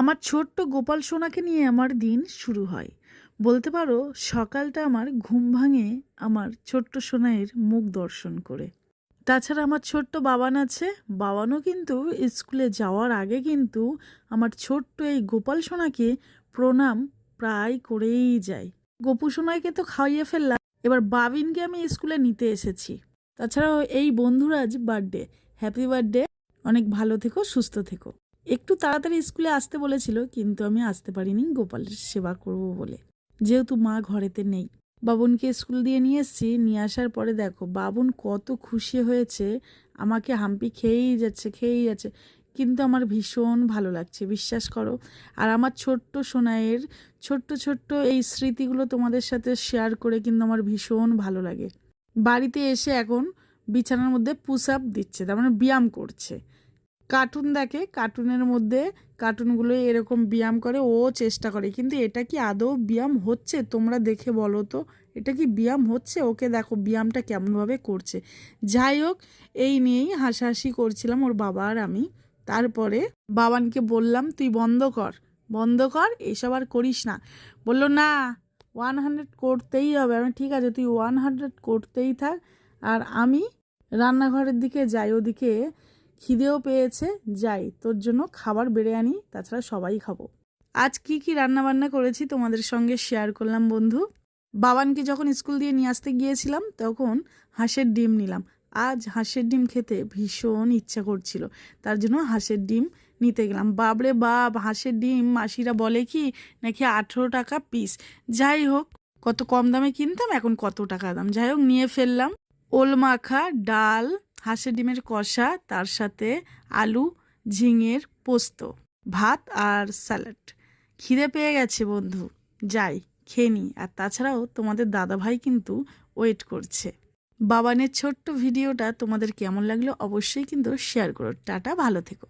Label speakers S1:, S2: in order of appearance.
S1: আমার ছোট্ট গোপাল সোনাকে নিয়ে আমার দিন শুরু হয়। বলতে পারো সকালটা আমার ঘুম ভাঙে আমার ছোট্ট সোনাইয়ের মুখ দর্শন করে। তাছাড়া আমার ছোট্ট বাবান আছে। বাবানও কিন্তু স্কুলে যাওয়ার আগে কিন্তু আমার ছোট্ট এই গোপাল সোনাকে প্রণাম প্রায় করেই যায়। গোপু সোনাইকে তো খাইয়ে ফেললাম, এবার বাবিনকে আমি স্কুলে নিতে এসেছি। তাছাড়াও এই বন্ধুর আজ বার্থডে। হ্যাপি বার্থডে, অনেক ভালো থেকো, সুস্থ থেকো। একটু তাড়াতাড়ি স্কুলে আসতে বলেছিল, কিন্তু আমি আসতে পারিনি গোপালের সেবা করব বলে, যেহেতু মা ঘরেতে নেই। বাবুনকে স্কুল দিয়ে নিয়ে এসেছি। নিয়ে আসার পরে দেখো বাবুন কত খুশি হয়েছে, আমাকে হাম্পি খেয়েই যাচ্ছে। কিন্তু আমার ভীষণ ভালো লাগছে, বিশ্বাস করো। আর আমার ছোট্ট সোনাইয়ের ছোট্ট ছোট্ট এই স্মৃতিগুলো তোমাদের সাথে শেয়ার করে কিন্তু আমার ভীষণ ভালো লাগে। বাড়িতে এসে এখন বিছানার মধ্যে পুশ আপ দিচ্ছে, তার মানে ব্যায়াম করছে। কার্টুন দেখে, কার্টুনের মধ্যে কার্টুনগুলো এরকম ব্যায়াম করে, ও চেষ্টা করে। কিন্তু এটা কি আদৌ ব্যায়াম হচ্ছে? তোমরা দেখে বলো তো, এটা কি ব্যায়াম হচ্ছে? ওকে দেখো ব্যায়ামটা কেমনভাবে করছে। যাই হোক, এই নিয়েই হাসাহাসি করছিলাম ওর বাবা আর আমি। তারপরে বাবানকে বললাম, তুই বন্ধ কর, এসব আর করিস না। বলল না, 100 করতেই হবে। আমি ঠিক আছে, তুই 100 করতেই থাক, আর আমি রান্নাঘরের দিকে যাই। ওদিকে খিদেও পেয়েছে, যাই তোর জন্য খাবার বেড়ে আনি, তাছাড়া সবাই খাবো। আজ কি কি রান্না বান্না করেছি তোমাদের সঙ্গে শেয়ার করলাম বন্ধু। বাবানকে যখন স্কুল দিয়ে নিয়ে আসতে গিয়েছিলাম তখন হাঁসের ডিম নিলাম। আজ হাঁসের ডিম খেতে ভীষণ ইচ্ছা করছিল, তার জন্য হাঁসের ডিম নিতে গেলাম। বাবরে বাপ, হাঁসের ডিম মাসিরা বলে কি নাকি 18 টাকা পিস। যাই হোক, কত কম দামে কিনতাম, এখন কত টাকা দাম। যাই হোক, নিয়ে ফেললাম। ওল মাখা, ডাল, হাঁসের ডিমের কষা, তার সাথে আলু ঝিঙের পোস্ত, ভাত আর স্যালাড। খিদে পেয়ে গেছে বন্ধু, যাই খেয়ে নিই। আর তাছাড়াও তোমাদের দাদাভাই কিন্তু ওয়েট করছে। বাবানের ছোট্ট ভিডিওটা তোমাদের কেমন লাগলো অবশ্যই কিন্তু শেয়ার করো। টাটা, ভালো থেকো।